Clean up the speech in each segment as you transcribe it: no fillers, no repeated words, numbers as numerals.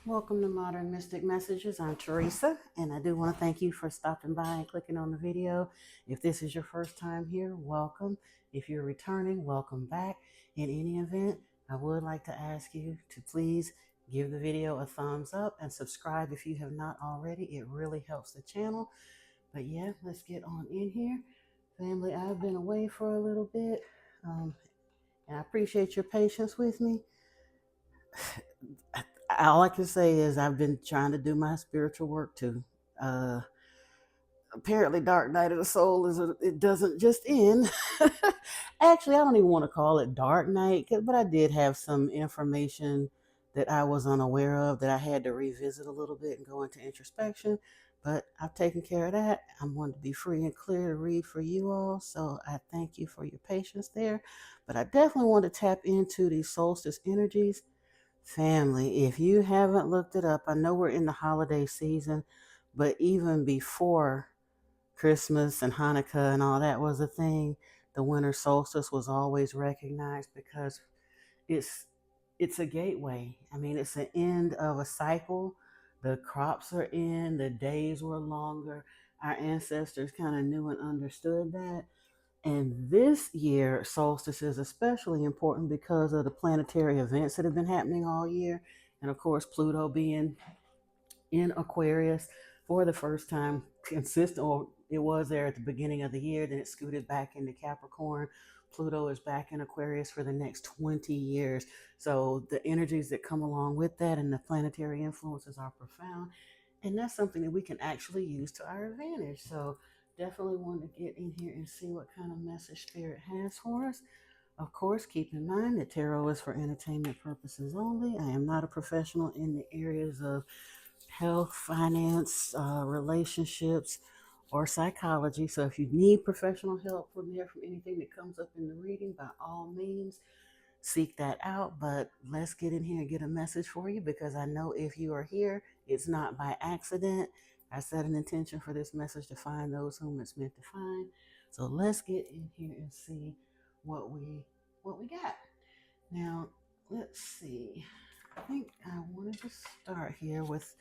Welcome to Modern Mystic Messages. I'm Teresa, and I do want to thank you for stopping by and clicking on the video. If this is your first time here, welcome. If you're returning, welcome back. In any event, I would like to ask you to please give the video a thumbs up and subscribe if you have not already. It really helps the channel. But yeah, let's get on in here. Family, I've been away for a little bit, and I appreciate your patience with me. All I can say is I've been trying to do my spiritual work too. Uh, Apparently, Dark Night of the Soul it doesn't just end. Actually, I don't even want to call it Dark Night, but I did have some information that I was unaware of that I had to revisit a little bit and go into introspection. But I've taken care of that. I'm going to be free and clear to read for you all. So I thank you for your patience there. But I definitely want to tap into these solstice energies. Family, if you haven't looked it up, I know we're in the holiday season, but even before Christmas and Hanukkah and all that was a thing, the winter solstice was always recognized because it's it's a gateway. I mean, it's an end of a cycle. The crops are in, the days were longer. Our ancestors kind of knew and understood that. And this year, solstice is especially important because of the planetary events that have been happening all year. And of course, Pluto being in Aquarius for the first time consistent, or it was there at the beginning of the year, then it scooted back into Capricorn. Pluto is back in Aquarius for the next 20 years. So the energies that come along with that and the planetary influences are profound. And that's something that we can actually use to our advantage. So definitely want to get in here and see what kind of message Spirit has for us. Of course, keep in mind that tarot is for entertainment purposes only. I am not a professional in the areas of health, finance, relationships, or psychology. So if you need professional help from anything that comes up in the reading, by all means, seek that out. But let's get in here and get a message for you, because I know if you are here, it's not by accident. I set an intention for this message to find those whom it's meant to find. So let's get in here and see what we got. Now, let's see. I think I wanted to start here with,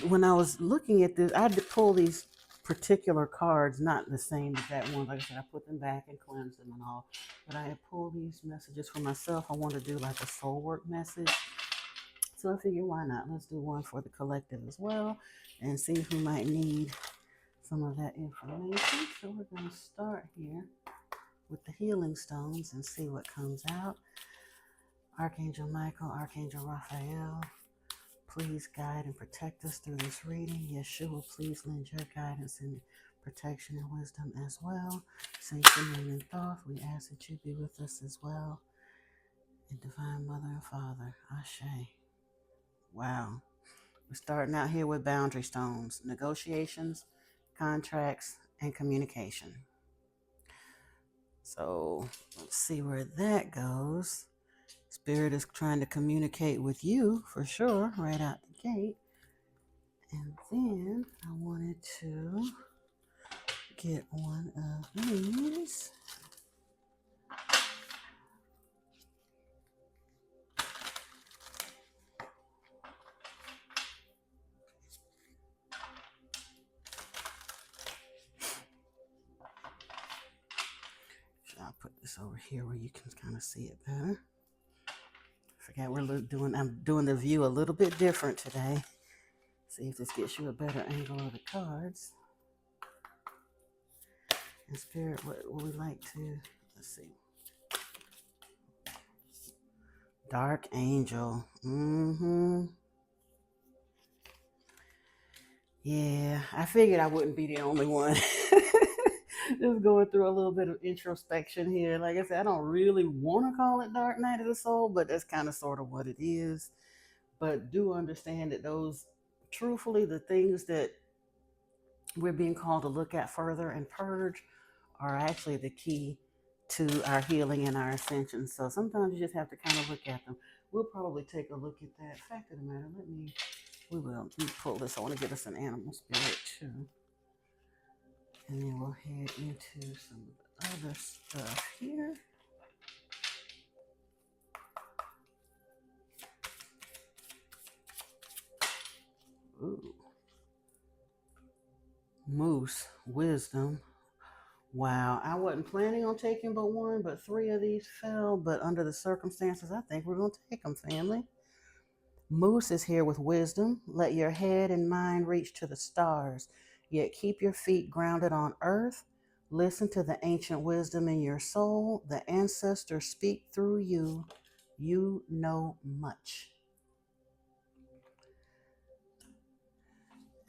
when I was looking at this, I had to pull these particular cards, not the same exact ones. Like I said, I put them back and cleansed them and all. But I had pulled these messages for myself. I want to do like a soul work message. So I figured, why not? Let's do one for the collective as well and see who might need some of that information. So we're going to start here with the healing stones and see what comes out. Archangel Michael, Archangel Raphael, please guide and protect us through this reading. Yeshua, please lend your guidance and protection and wisdom as well. Saint Simeon and Thoth, we ask that you be with us as well. And Divine Mother and Father, Ashe. Wow. We're starting out here with boundary stones, negotiations, contracts, and communication. So let's see where that goes. Spirit is trying to communicate with you for sure, right out the gate. And then I wanted to get one of these. I'll put this over here where you can kind of see it better. Forgot I'm doing the view a little bit different today. See if this gets you a better angle of the cards. And Spirit, what we like to, let's see. Dark Angel. Yeah, I figured I wouldn't be the only one. Just going through a little bit of introspection here. Like I said, I don't really want to call it Dark Night of the Soul, but that's kind of sort of what it is. But do understand that those, truthfully, the things that we're being called to look at further and purge are actually the key to our healing and our ascension. So sometimes you just have to kind of look at them. We'll probably take a look at that. Fact of the matter, let me pull this. I want to give us an animal spirit too. And then we'll head into some of the other stuff here. Ooh. Moose, wisdom. Wow, I wasn't planning on taking but one, but three of these fell. But under the circumstances, I think we're going to take them, family. Moose is here with wisdom. Let your head and mind reach to the stars, yet keep your feet grounded on earth. Listen to the ancient wisdom in your soul. The ancestors speak through you. You know much.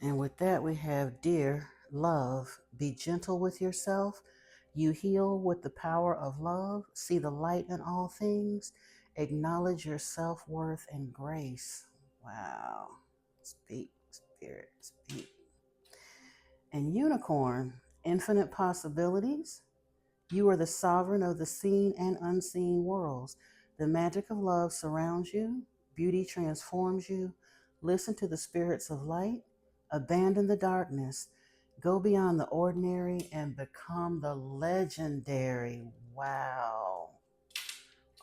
And with that, we have dear love. Be gentle with yourself. You heal with the power of love. See the light in all things. Acknowledge your self worth and grace. Wow. Speak, spirit, speak. And unicorn, infinite possibilities. You are the sovereign of the seen and unseen worlds. The magic of love surrounds you. Beauty transforms you. Listen to the spirits of light. Abandon the darkness. Go beyond the ordinary and become the legendary. Wow.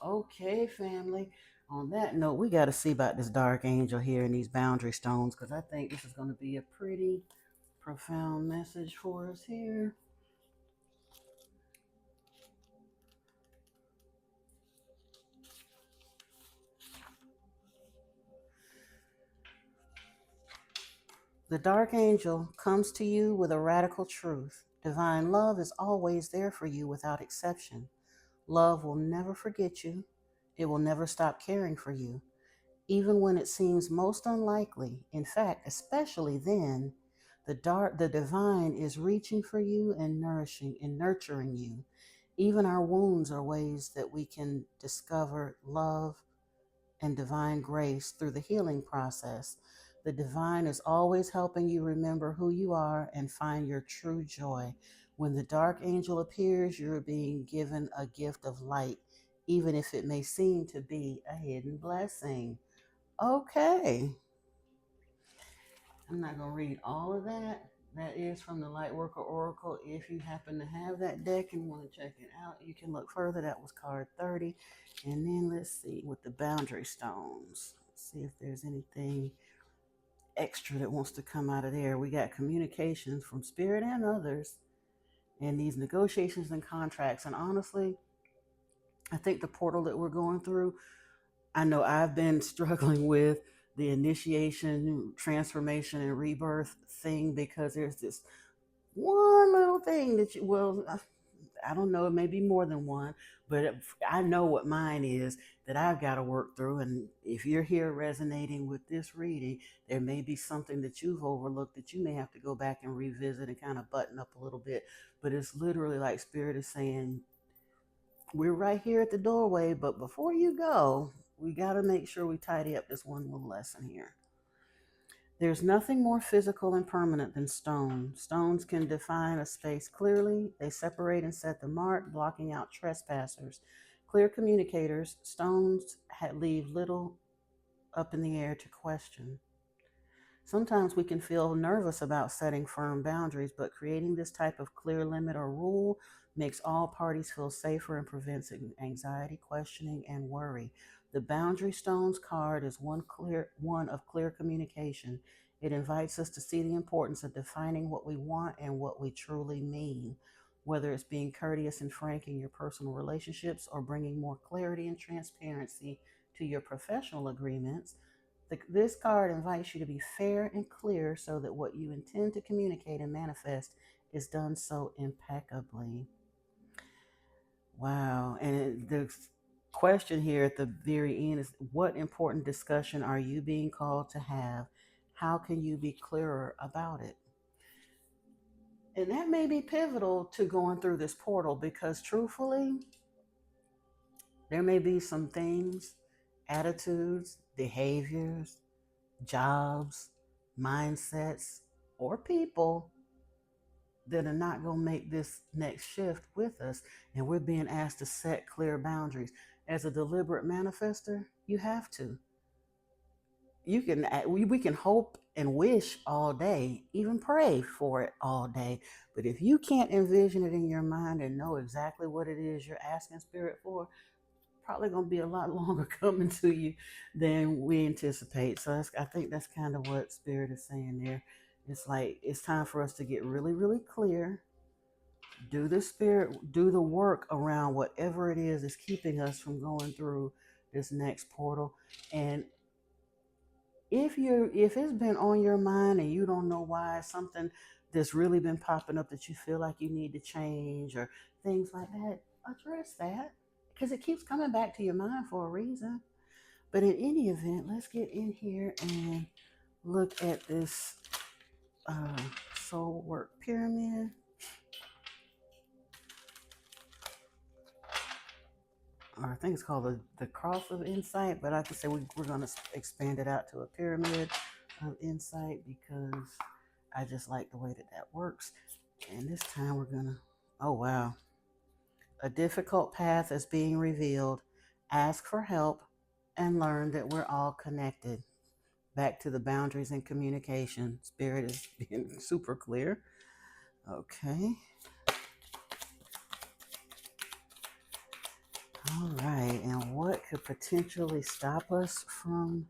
Okay, family. On that note, we got to see about this dark angel here and these boundary stones because I think this is going to be a pretty profound message for us here. The dark angel comes to you with a radical truth. Divine love is always there for you without exception. Love will never forget you. It will never stop caring for you, even when it seems most unlikely. In fact, especially then, the divine is reaching for you and nourishing and nurturing you. Even our wounds are ways that we can discover love and divine grace through the healing process. The divine is always helping you remember who you are and find your true joy. When the dark angel appears, you're being given a gift of light, even if it may seem to be a hidden blessing. Okay, I'm not going to read all of that. That is from the Lightworker Oracle. If you happen to have that deck and want to check it out, you can look further. That was card 30. And then let's see with the boundary stones. Let's see if there's anything extra that wants to come out of there. We got communications from spirit and others, and these negotiations and contracts. And honestly, I think the portal that we're going through, I know I've been struggling with the initiation, transformation, and rebirth thing because there's this one little thing that I don't know, it may be more than one, but I know what mine is that I've got to work through. And if you're here resonating with this reading, there may be something that you've overlooked that you may have to go back and revisit and kind of button up a little bit. But it's literally like Spirit is saying, we're right here at the doorway, but before you go, we got to make sure we tidy up this one little lesson here. There's nothing more physical and permanent than stone. Stones can define a space clearly. They separate and set the mark, blocking out trespassers. Clear communicators, stones leave little up in the air to question. Sometimes we can feel nervous about setting firm boundaries, but creating this type of clear limit or rule makes all parties feel safer and prevents anxiety, questioning, and worry. The boundary stones card is one of clear communication. It invites us to see the importance of defining what we want and what we truly mean, whether it's being courteous and frank in your personal relationships or bringing more clarity and transparency to your professional agreements. This card invites you to be fair and clear so that what you intend to communicate and manifest is done so impeccably. Wow. And the question here at the very end is, what important discussion are you being called to have? How can you be clearer about it? And that may be pivotal to going through this portal because truthfully, there may be some things, attitudes, behaviors, jobs, mindsets, or people that are not going to make this next shift with us. And we're being asked to set clear boundaries. As a deliberate manifester, you have to. We can hope and wish all day, even pray for it all day. But if you can't envision it in your mind and know exactly what it is you're asking spirit for, probably going to be a lot longer coming to you than we anticipate. So I think that's kind of what Spirit is saying there. It's like it's time for us to get really, really clear, do the work around whatever it is that's keeping us from going through this next portal. And if it's been on your mind and you don't know why, something that's really been popping up that you feel like you need to change or things like that, address that, because it keeps coming back to your mind for a reason. But in any event, let's get in here and look at this uh, soul work pyramid. Or I think it's called the cross of insight, but like I said, we're going to expand it out to a pyramid of insight because I just like the way that works. And this time we're going to, oh wow, a difficult path is being revealed. Ask for help and learn that we're all connected. Back to the boundaries and communication. Spirit is being super clear. Okay. All right. And what could potentially stop us from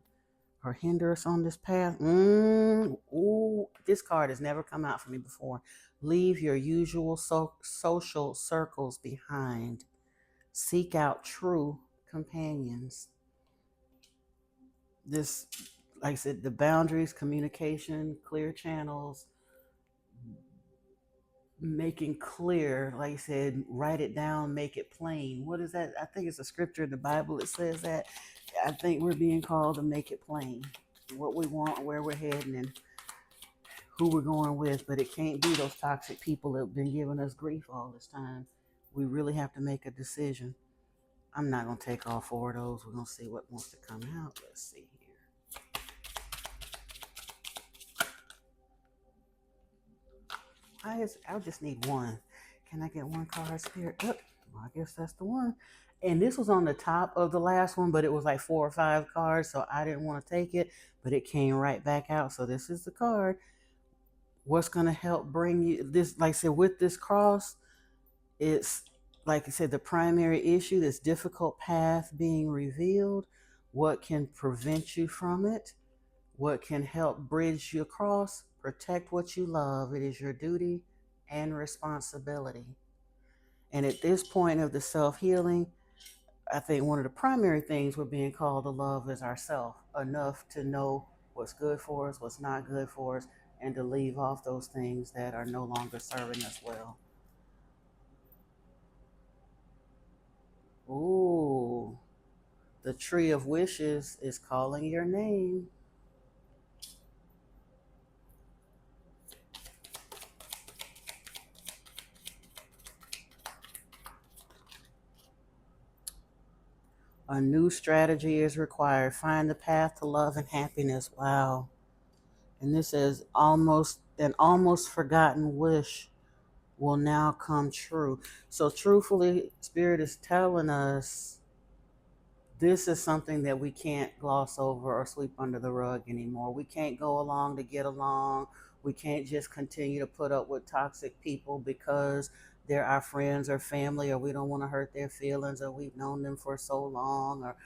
or hinder us on this path? Ooh, this card has never come out for me before. Leave your usual social circles behind. Seek out true companions. This, like I said, the boundaries, communication, clear channels, making clear, like I said, write it down, make it plain. What is that? I think it's a scripture in the Bible that says that. I think we're being called to make it plain. What we want, where we're heading, and who we're going with. But it can't be those toxic people that have been giving us grief all this time. We really have to make a decision. I'm not going to take all four of those. We're going to see what wants to come out. Let's see here. I just need one. Can I get one card, Spirit? Oh, well, I guess that's the one. And this was on the top of the last one, but it was like 4 or 5 cards, so I didn't want to take it, but it came right back out. So this is the card. What's going to help bring you this, like I said, with this cross, it's, like I said, the primary issue, this difficult path being revealed. What can prevent you from it? What can help bridge you across? Protect what you love. It is your duty and responsibility. And at this point of the self-healing, I think one of the primary things we're being called to love is ourself, enough to know what's good for us, what's not good for us, and to leave off those things that are no longer serving us well. Ooh, the tree of wishes is calling your name. A new strategy is required. Find the path to love and happiness. Wow. And this is almost forgotten wish will now come true. So truthfully, Spirit is telling us this is something that we can't gloss over or sweep under the rug anymore. We can't go along to get along. We can't just continue to put up with toxic people because they're our friends or family, or we don't want to hurt their feelings, or we've known them for so long, or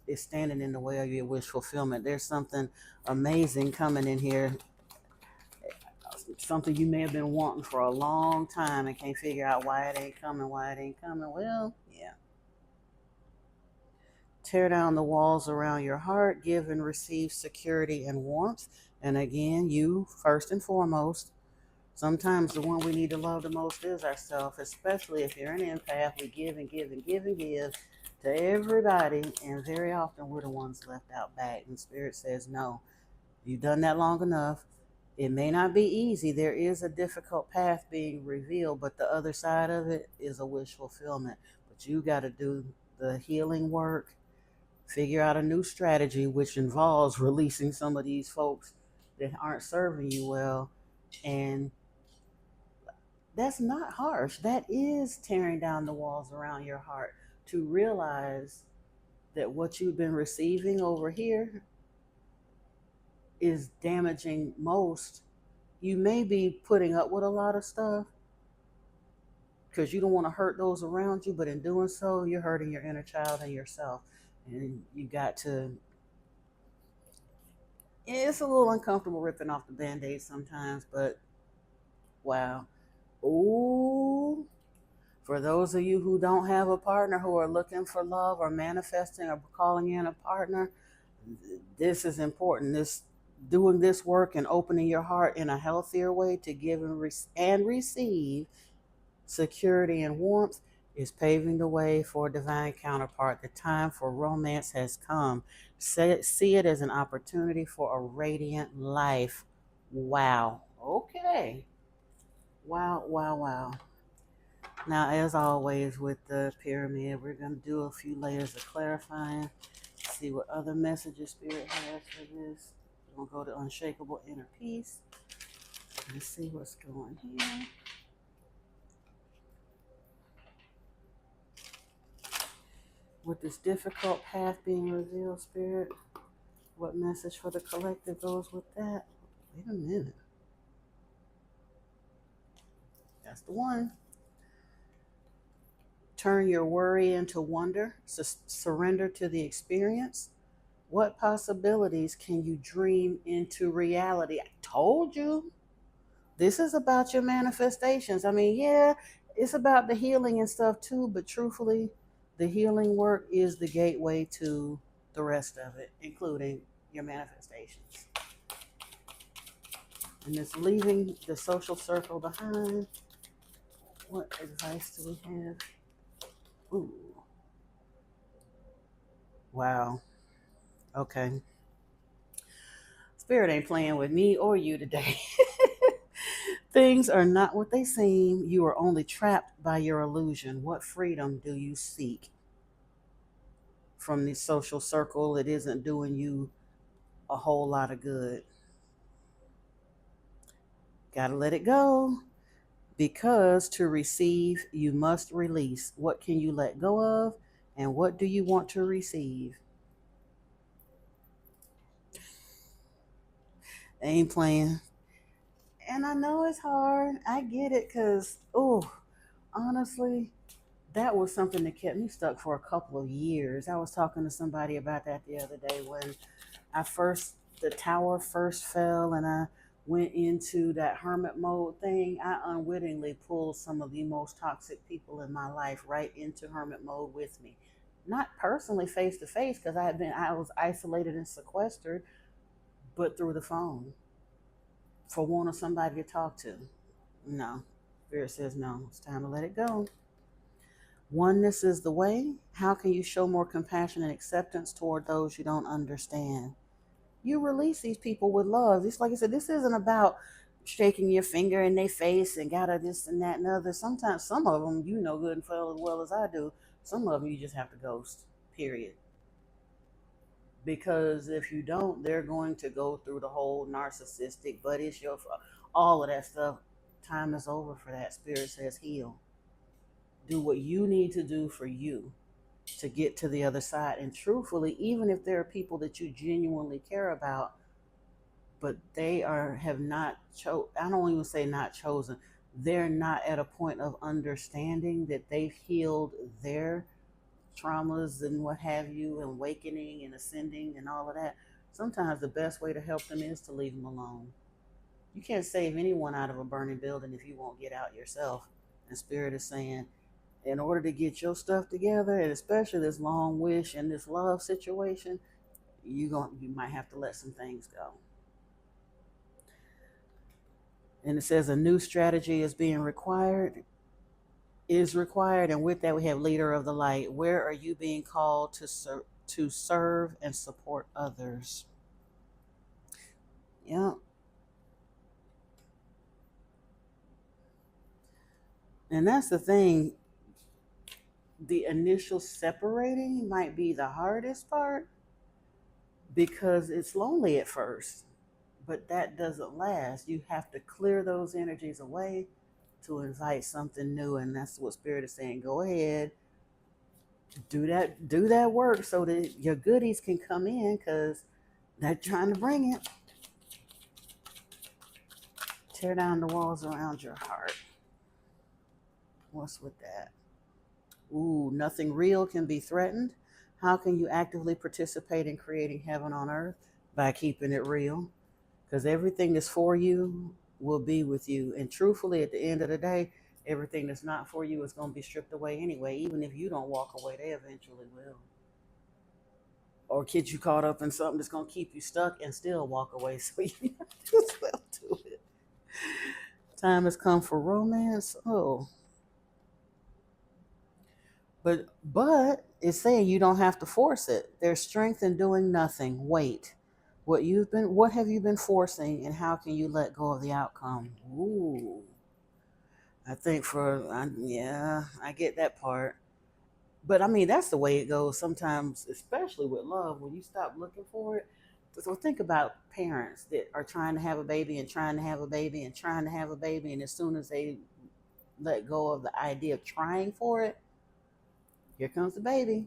it's standing in the way of your wish fulfillment. There's something amazing coming in here, something you may have been wanting for a long time and can't figure out why it ain't coming, Well, yeah. Tear down the walls around your heart, give and receive security and warmth. And again, you first and foremost. Sometimes the one we need to love the most is ourselves, especially if you're an empath. We give and give and give and give to everybody, and very often we're the ones left out back. And Spirit says, no, you've done that long enough. It may not be easy. There is a difficult path being revealed, but the other side of it is a wish fulfillment. But you got to do the healing work, figure out a new strategy, which involves releasing some of these folks that aren't serving you well. And that's not harsh. That is tearing down the walls around your heart to realize that what you've been receiving over here is damaging most. You may be putting up with a lot of stuff because you don't want to hurt those around you, but in doing so, you're hurting your inner child and yourself. And you got to, it's a little uncomfortable ripping off the band-aid sometimes, but wow. Ooh, for those of you who don't have a partner, who are looking for love or manifesting or calling in a partner, this is important. This doing this work and opening your heart in a healthier way to give and receive security and warmth is paving the way for a divine counterpart. The time for romance has come. See it as an opportunity for a radiant life. Wow. Okay. Wow, wow, wow. Now, as always with the pyramid, we're going to do a few layers of clarifying, see what other messages Spirit has for this. We're going to go to unshakable inner peace and see what's going here. With this difficult path being revealed, Spirit, what message for the collective goes with that? Wait a minute. That's the one. Turn your worry into wonder. Surrender to the experience. What possibilities can you dream into reality? I told you. This is about your manifestations. I mean, yeah, it's about the healing and stuff too, but truthfully, the healing work is the gateway to the rest of it, including your manifestations. And it's leaving the social circle behind. What advice do we have? Ooh. Wow. Okay. Spirit ain't playing with me or you today. Things are not what they seem. You are only trapped by your illusion. What freedom do you seek from the social circle? It isn't doing you a whole lot of good. Gotta let it go. Because to receive, you must release. What can you let go of? And what do you want to receive? They ain't playing. And I know it's hard. I get it because, oh, honestly, that was something that kept me stuck for a couple of years. I was talking to somebody about that the other day when the tower first fell and I went into that hermit mode thing. I unwittingly pulled some of the most toxic people in my life right into hermit mode with me. Not personally face to face because I was isolated and sequestered, but through the phone for wanting somebody to talk to. No. Spirit says no. It's time to let it go. Oneness is the way. How can you show more compassion and acceptance toward those you don't understand? You release these people with love. It's like I said, this isn't about shaking your finger in their face and gotta this and that and other. Sometimes some of them you know good and well as I do. Some of them you just have to ghost, period. Because if you don't, they're going to go through the whole narcissistic, but it's your fault, all of that stuff. Time is over for that. Spirit says heal. Do what you need to do for you to get to the other side. And truthfully, even if there are people that you genuinely care about, but they have not I don't even say not chosen. They're not at a point of understanding that they've healed their traumas and what have you, and awakening and ascending and all of that. Sometimes the best way to help them is to leave them alone. You can't save anyone out of a burning building if you won't get out yourself. And Spirit is saying, in order to get your stuff together, and especially this long wish and this love situation, you might have to let some things go. And it says a new strategy is required, and with that we have leader of the light. Where are you being called to serve and support others? Yeah. And that's the thing. The initial separating might be the hardest part because it's lonely at first, but that doesn't last. You have to clear those energies away to invite something new, and that's what Spirit is saying. Go ahead, do that work so that your goodies can come in, because they're trying to bring it. Tear down the walls around your heart. What's with that? Ooh, nothing real can be threatened. How can you actively participate in creating heaven on earth? By keeping it real. Because everything that's for you will be with you. And truthfully, at the end of the day, everything that's not for you is going to be stripped away anyway. Even if you don't walk away, they eventually will. Or get you caught up in something that's going to keep you stuck and still walk away. So you might as well do it. Time has come for romance. Oh, but it's saying you don't have to force it. There's strength in doing nothing. Wait. What have you been forcing, and how can you let go of the outcome? Ooh. I think yeah, I get that part. But I mean, that's the way it goes sometimes, especially with love, when you stop looking for it. So think about parents that are trying to have a baby and trying to have a baby and trying to have a baby, and as soon as they let go of the idea of trying for it, here comes the baby.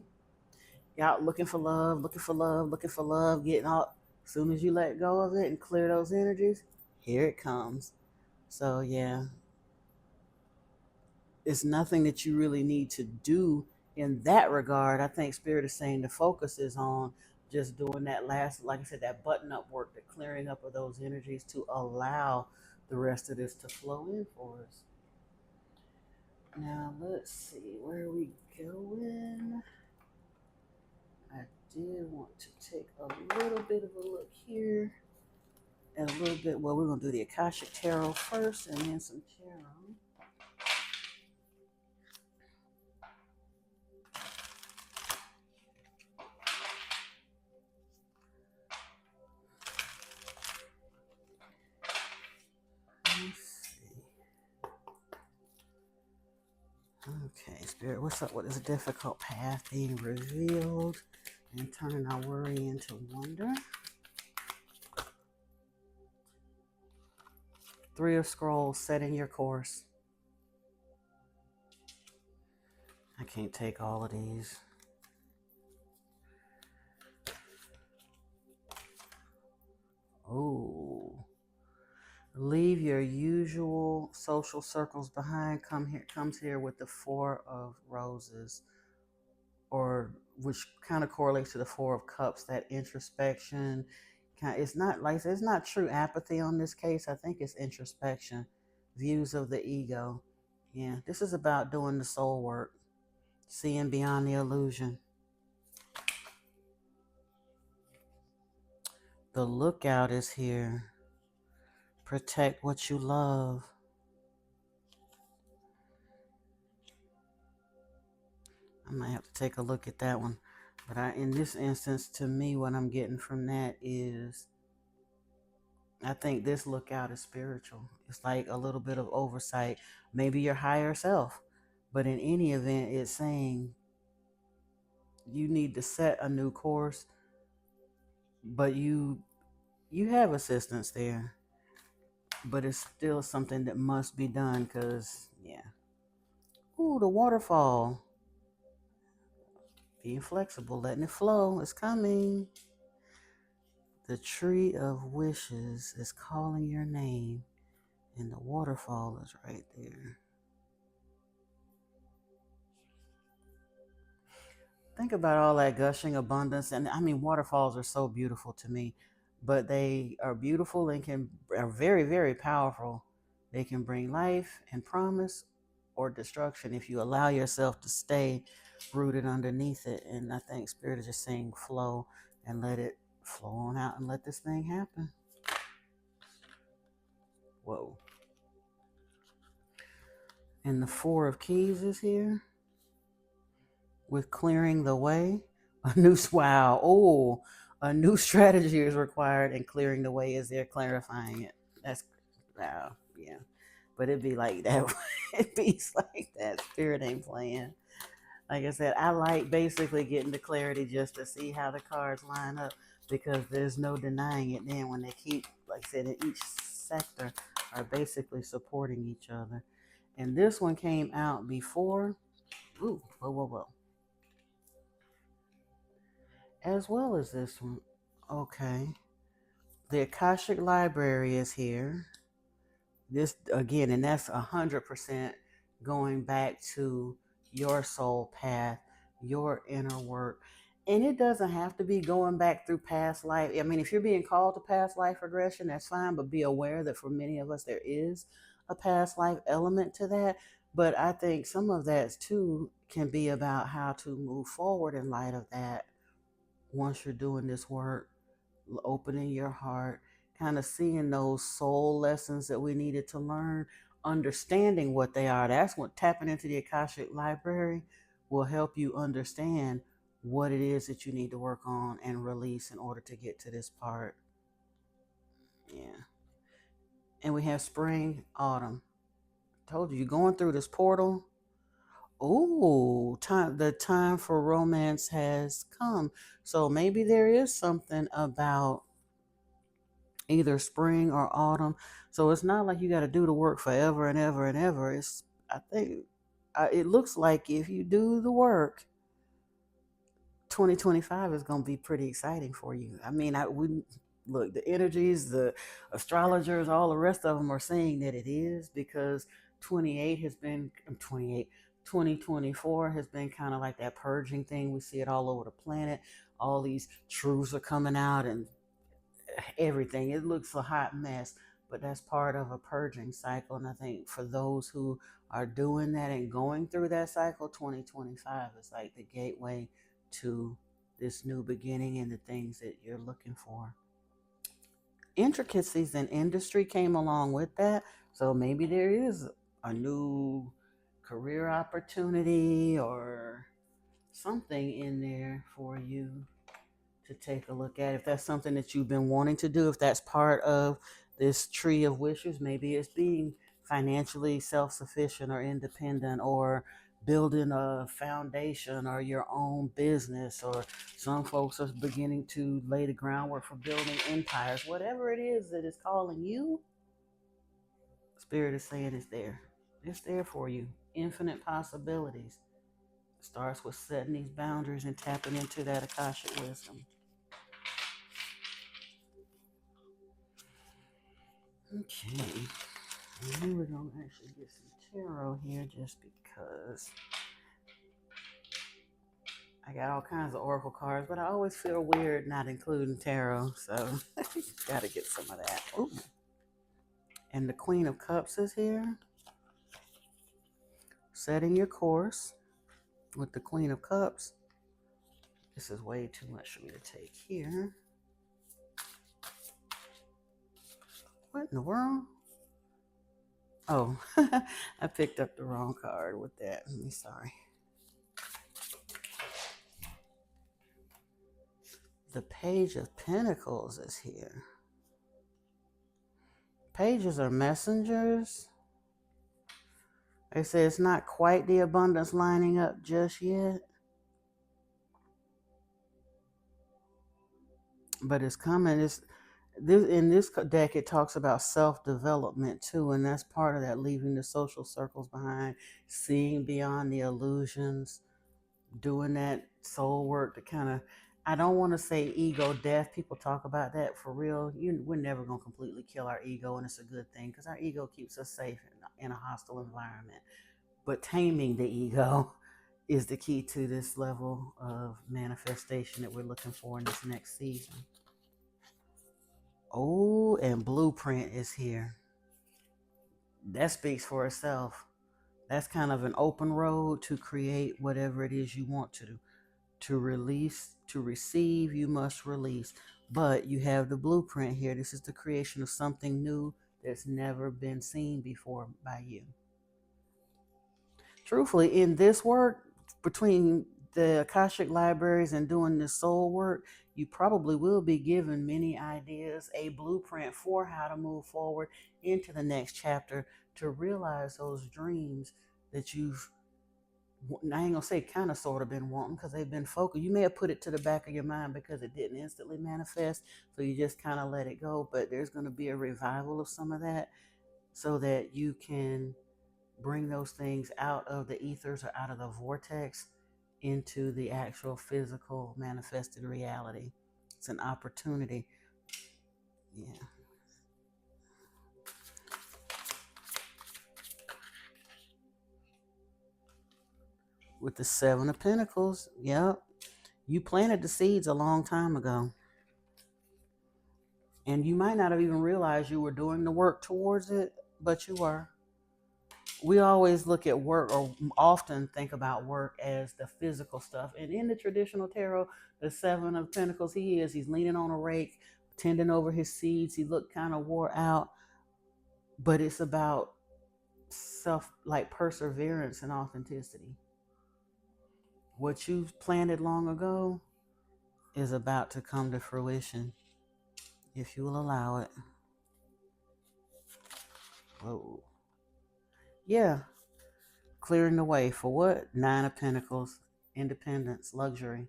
You're out looking for love, looking for love, looking for love, getting all. As soon as you let go of it and clear those energies, here it comes. So yeah, it's nothing that you really need to do in that regard. I think Spirit is saying the focus is on just doing that last, like I said, that button up work, the clearing up of those energies to allow the rest of this to flow in for us. Now let's see, where are we going? I did want to take a little bit of a look here and a little bit. Well, we're going to do the Akashic Tarot first and then some tarot. Let's see. Okay, Spirit, what's up? What is a difficult path being revealed and turning our worry into wonder? Three of Scrolls, setting your course. I can't take all of these. Oh. Leave your usual social circles behind. Comes here with the Four of Roses, or which kind of correlates to the Four of Cups, that introspection. It's not like it's not true apathy on this case. I think it's introspection, views of the ego. Yeah, this is about doing the soul work, seeing beyond the illusion. The lookout is here. Protect what you love. I might have to take a look at that one. But in this instance, to me, what I'm getting from that is I think this lookout is spiritual. It's like a little bit of oversight, maybe your higher self. But in any event, it's saying you need to set a new course, but you have assistance there. But it's still something that must be done because, yeah. Ooh, the waterfall. Being flexible, letting it flow. It's coming. The tree of wishes is calling your name, and the waterfall is right there. Think about all that gushing abundance, and I mean, waterfalls are so beautiful to me, but they are beautiful and are very, very powerful. They can bring life and promise, or destruction if you allow yourself to stay rooted underneath it. And I think Spirit is just saying, flow and let it flow on out and let this thing happen. Whoa. And the Four of Keys is here with clearing the way. A new strategy is required, and clearing the way is there, clarifying it. That's wow, yeah. But it'd be like that. It be like that. Spirit ain't playing. Like I said, I like basically getting the clarity just to see how the cards line up, because there's no denying it. Then when they keep, like I said, in each sector are basically supporting each other. And this one came out before. Ooh, whoa, whoa, whoa. As well as this one. Okay. The Akashic Library is here. This again, and that's 100% going back to your soul path, your inner work. And it doesn't have to be going back through past life. I mean, if you're being called to past life regression, that's fine, but be aware that for many of us, there is a past life element to that. But I think some of that too can be about how to move forward in light of that once you're doing this work, opening your heart, kind of seeing those soul lessons that we needed to learn, understanding what they are. That's what tapping into the Akashic Library will help you understand what it is that you need to work on and release in order to get to this part. Yeah. And we have spring, autumn. Told you, you're going through this portal. Oh, the time for romance has come. So maybe there is something about either spring or autumn. So it's not like you got to do the work forever and ever and ever. It's, I think, it looks like if you do the work, 2025 is going to be pretty exciting for you. I mean, I wouldn't look, the energies, the astrologers, all the rest of them are saying that it is, because 28 has been 28. 2024 has been kind of like that purging thing. We see it all over the planet. All these truths are coming out and everything. It looks a hot mess, but that's part of a purging cycle. And I think for those who are doing that and going through that cycle, 2025 is like the gateway to this new beginning and the things that you're looking for. Intricacies in industry came along with that. So maybe there is a new career opportunity or something in there for you to take a look at. If that's something that you've been wanting to do, if that's part of this tree of wishes, maybe it's being financially self-sufficient or independent, or building a foundation or your own business, or some folks are beginning to lay the groundwork for building empires. Whatever it is that is calling you, Spirit is saying it's there. It's there for you. Infinite possibilities. It starts with setting these boundaries and tapping into that Akashic wisdom. Okay, and then we're going to actually get some tarot here just because I got all kinds of oracle cards, but I always feel weird not including tarot, so got to get some of that. Ooh. And the Queen of Cups is here. Setting your course with the Queen of Cups. This is way too much for me to take here. What in the world? Oh, I picked up the wrong card with that. I'm sorry. The Page of Pentacles is here. Pages are messengers. They say it's not quite the abundance lining up just yet, but it's coming. In this deck, it talks about self-development too, and that's part of that, leaving the social circles behind, seeing beyond the illusions, doing that soul work to kind of, I don't want to say ego death. People talk about that. For real, we're never going to completely kill our ego, and it's a good thing because our ego keeps us safe in a hostile environment. But taming the ego is the key to this level of manifestation that we're looking for in this next season. Oh, and Blueprint is here. That speaks for itself. That's kind of an open road to create whatever it is you want to do. To release, to receive, you must release. But you have the blueprint here. This is the creation of something new that's never been seen before by you. Truthfully, in this work, between the Akashic libraries and doing this soul work, you probably will be given many ideas, a blueprint for how to move forward into the next chapter to realize those dreams that you've, I ain't gonna say kind of sort of been wanting, because they've been focal. You may have put it to the back of your mind because it didn't instantly manifest, so you just kind of let it go. But there's going to be a revival of some of that so that you can bring those things out of the ethers or out of the vortex into the actual physical manifested reality. It's an opportunity. Yeah. with the Seven of Pentacles. Yep. You planted the seeds a long time ago. And you might not have even realized you were doing the work towards it, but you were. We always look at work, or often think about work, as the physical stuff. And in the traditional tarot, the Seven of Pentacles, he's leaning on a rake, tending over his seeds. He looked kind of wore out, but it's about like perseverance and authenticity. What you planted long ago is about to come to fruition if you will allow it. Whoa. Yeah. Clearing the way for what? Nine of Pentacles. Independence, luxury,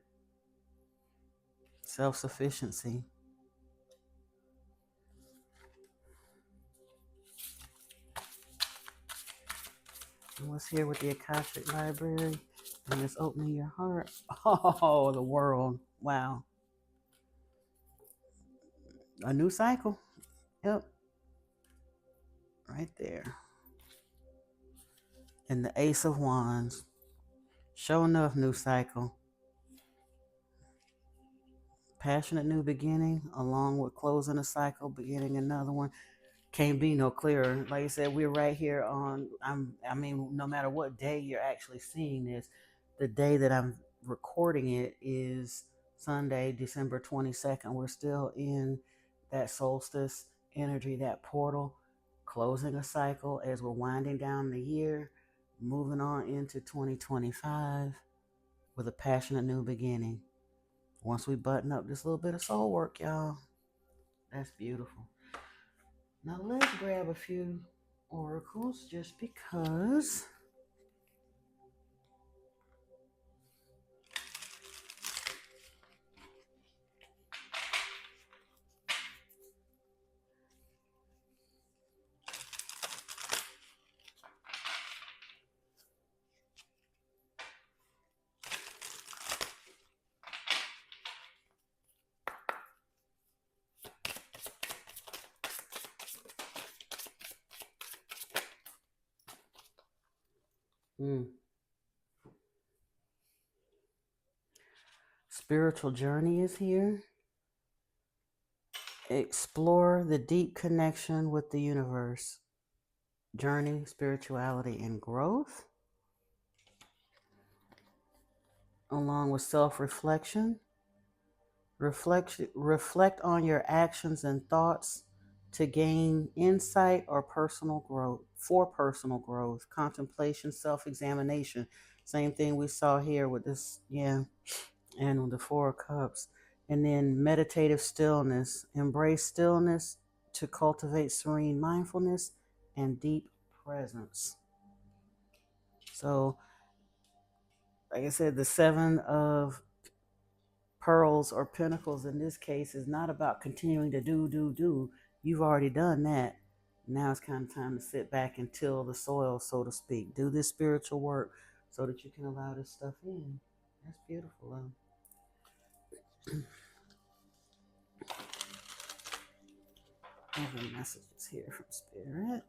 self-sufficiency. And what's here with the Akashic Library? And it's opening your heart. Oh, the world. Wow. A new cycle. Yep. Right there. And the Ace of Wands. Sure enough, new cycle. Passionate new beginning, along with closing a cycle, beginning another one. Can't be no clearer. Like I said, we're right here on, no matter what day you're actually seeing this, the day that I'm recording it is Sunday, December 22nd. We're still in that solstice energy, that portal, closing a cycle as we're winding down the year, moving on into 2025 with a passionate new beginning. Once we button up this little bit of soul work, y'all, that's beautiful. Now let's grab a few oracles just because. Spiritual journey is here. Explore the deep connection with the universe. Journey, spirituality, and growth. Along with self-reflection. Reflect on your actions and thoughts to gain insight or personal growth. For personal growth. Contemplation, self-examination. Same thing we saw here with this, and with the Four of Cups. And then meditative stillness. Embrace stillness to cultivate serene mindfulness and deep presence. So, like I said, the Seven of Pearls or Pentacles in this case is not about continuing to do. You've already done that. Now it's kind of time to sit back and till the soil, so to speak. Do this spiritual work so that you can allow this stuff in. That's beautiful. Other messages here from Spirit.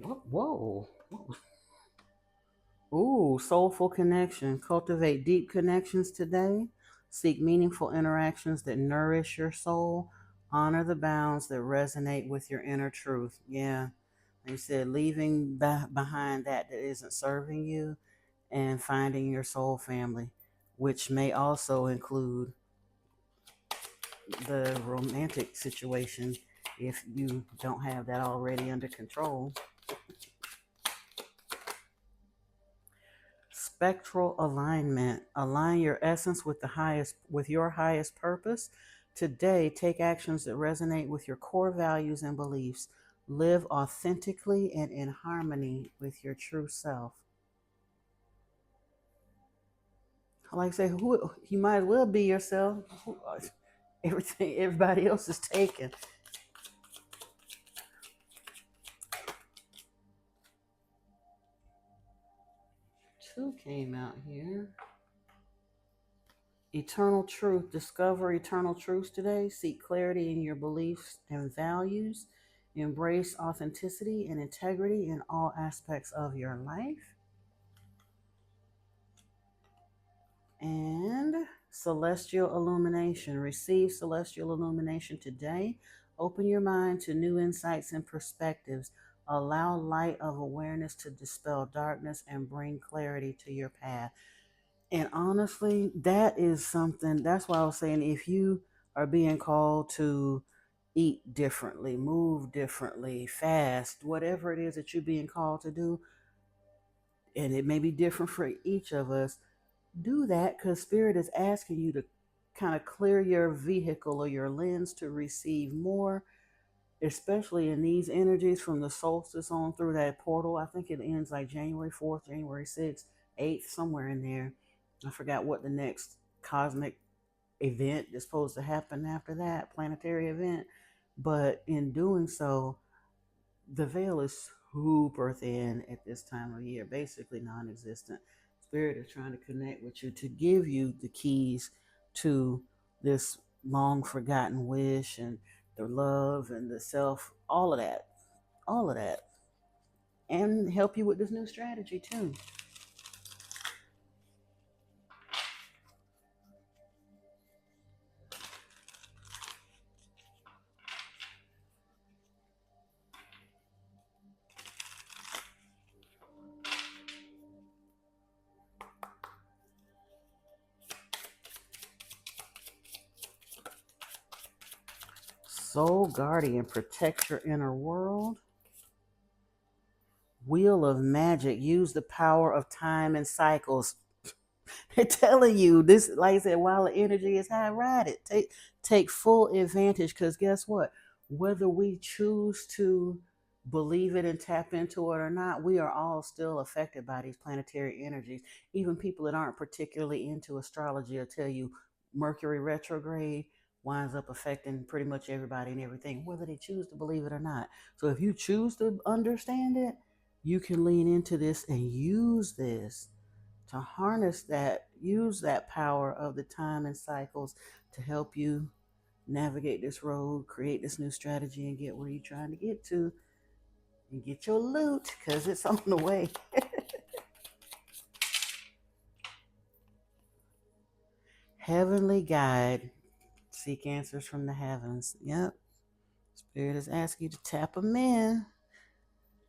Whoa. Ooh, soulful connection. Cultivate deep connections today. Seek meaningful interactions that nourish your soul. Honor the bounds that resonate with your inner truth. Yeah. Like you said, leaving behind that isn't serving you and finding your soul family, which may also include the romantic situation if you don't have that already under control. Spectral alignment. Align your essence with your highest purpose. Today, take actions that resonate with your core values and beliefs. Live authentically and in harmony with your true self. Like I say, you might as well be yourself. Everybody else is taken. Two came out here. Eternal truth. Discover eternal truths today. Seek clarity in your beliefs and values. Embrace authenticity and integrity in all aspects of your life. And celestial illumination. Receive celestial illumination today. Open your mind to new insights and perspectives. Allow light of awareness to dispel darkness and bring clarity to your path. And honestly, that is something, that's why I was saying if you are being called to eat differently, move differently, fast, whatever it is that you're being called to do, and it may be different for each of us, do that because Spirit is asking you to kind of clear your vehicle or your lens to receive more, especially in these energies from the solstice on through that portal. I think it ends like January 4th, January 6th, 8th, somewhere in there. I forgot what the next cosmic event is supposed to happen after that, planetary event. But in doing so, the veil is super thin at this time of year, basically non existent. Spirit is trying to connect with you to give you the keys to this long forgotten wish and the love and the self, all of that, and help you with this new strategy too. Soul Guardian, protect your inner world. Wheel of Magic, use the power of time and cycles. They're telling you this, like I said, while the energy is high, ride it. Take full advantage because guess what? Whether we choose to believe it and tap into it or not, we are all still affected by these planetary energies. Even people that aren't particularly into astrology will tell you Mercury retrograde winds up affecting pretty much everybody and everything, whether they choose to believe it or not. So if you choose to understand it, you can lean into this and use this to harness that, use that power of the time and cycles to help you navigate this road, create this new strategy, and get where you're trying to get to, and get your loot because it's on the way. Heavenly guide, seek answers from the heavens. Yep, Spirit is asking you to tap them in.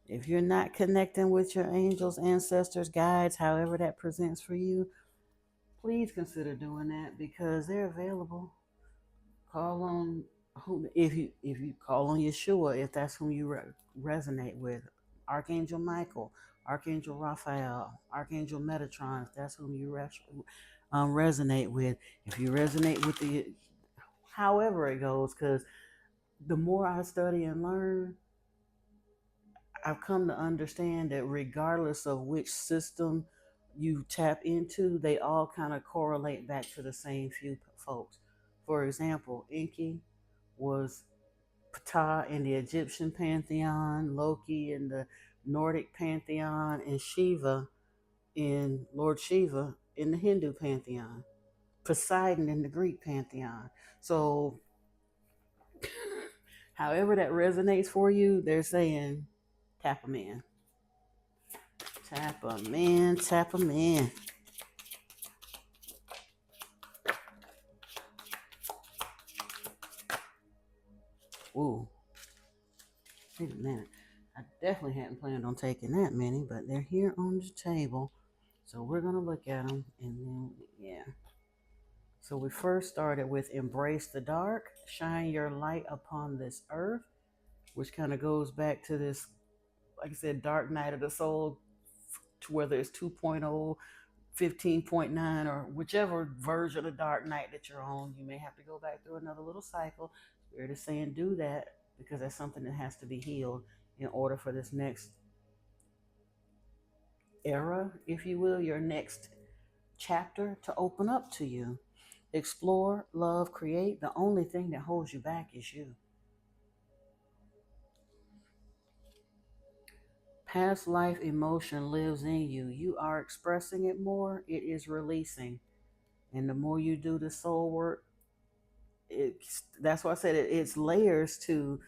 If you're not connecting with your angels, ancestors, guides, however that presents for you, please consider doing that because they're available. Call on who, if you call on Yeshua, if that's whom you resonate with, Archangel Michael, Archangel Raphael, Archangel Metatron, if that's whom you resonate with. If you resonate with the, however it goes, because the more I study and learn, I've come to understand that regardless of which system you tap into, they all kind of correlate back to the same few folks. For example, Enki was Ptah in the Egyptian pantheon, Loki in the Nordic pantheon, and Shiva in Lord Shiva in the Hindu pantheon, Poseidon in the Greek pantheon. So, however that resonates for you, they're saying tap them in. Tap them in, tap them in. Ooh, wait a minute. I definitely hadn't planned on taking that many, but they're here on the table. So we're going to look at them and then, yeah. So we first started with embrace the dark, shine your light upon this earth, which kind of goes back to this, like I said, dark night of the soul, whether it's 2.0, 15.9, or whichever version of dark night that you're on. You may have to go back through another little cycle. Spirit is saying do that because that's something that has to be healed in order for this next era, if you will, your next chapter to open up to you. Explore, love, create. The only thing that holds you back is you. Past life emotion lives in you. You are expressing it more, it is releasing. And the more you do the soul work, that's why I said it's layers to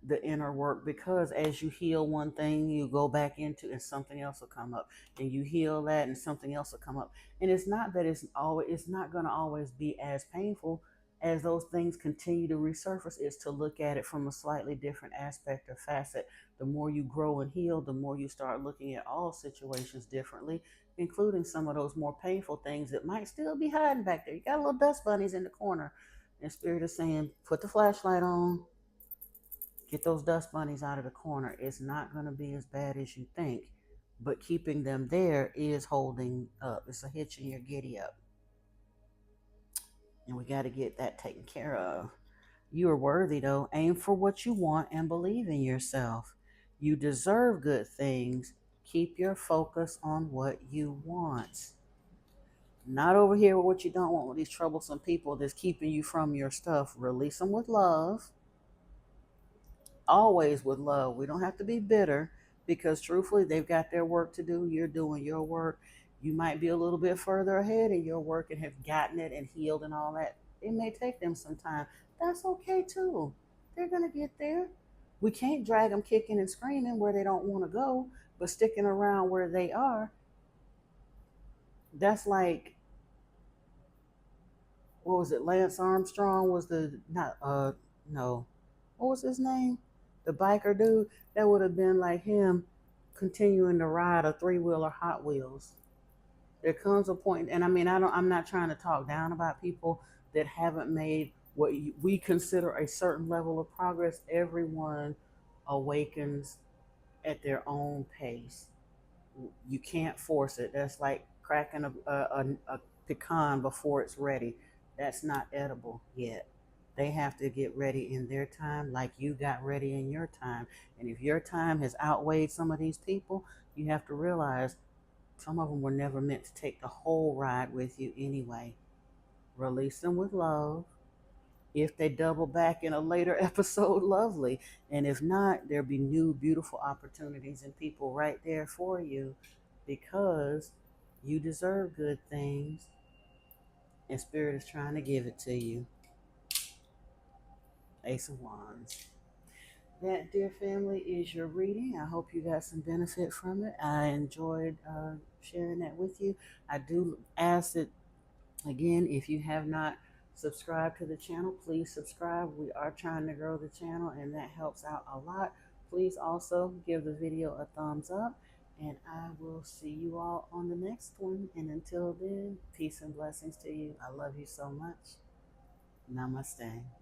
the inner work, because as you heal one thing, you go back into and something else will come up, and you heal that and something else will come up. And it's not that it's not going to always be as painful as those things continue to resurface. It's to look at it from a slightly different aspect or facet. The more you grow and heal, the more you start looking at all situations differently, including some of those more painful things that might still be hiding back there. You got little dust bunnies in the corner, and Spirit is saying, put the flashlight on, get those dust bunnies out of the corner. It's not going to be as bad as you think, but keeping them there is holding up. It's a hitch in your giddy up. And we got to get that taken care of. You are worthy, though. Aim for what you want and believe in yourself. You deserve good things. Keep your focus on what you want. Not over here with what you don't want, with these troublesome people that's keeping you from your stuff. Release them with love, always with love. We don't have to be bitter, because truthfully, they've got their work to do. You're doing your work. You might be a little bit further ahead in your work and have gotten it and healed and all that. It may take them some time. That's okay too. They're going to get there. We can't drag them kicking and screaming where they don't want to go, but sticking around where they are. That's like, what was it? Lance Armstrong was the, not, no, what was his name? The biker dude. That would have been like him continuing to ride a three-wheeler Hot Wheels. There comes a point, and I mean, I'm not trying to talk down about people that haven't made what we consider a certain level of progress. Everyone awakens at their own pace. You can't force it. That's like cracking a pecan before it's ready. That's not edible yet. They have to get ready in their time, like you got ready in your time. And if your time has outweighed some of these people, you have to realize some of them were never meant to take the whole ride with you anyway. Release them with love. If they double back in a later episode, lovely. And if not, there'll be new, beautiful opportunities and people right there for you, because you deserve good things and Spirit is trying to give it to you. Ace of Wands. That, dear family, is your reading. I hope you got some benefit from it. I enjoyed sharing that with you. I do ask that, again, if you have not subscribed to the channel, please subscribe. We are trying to grow the channel, and that helps out a lot. Please also give the video a thumbs up, and I will see you all on the next one. And until then, peace and blessings to you. I love you so much. Namaste.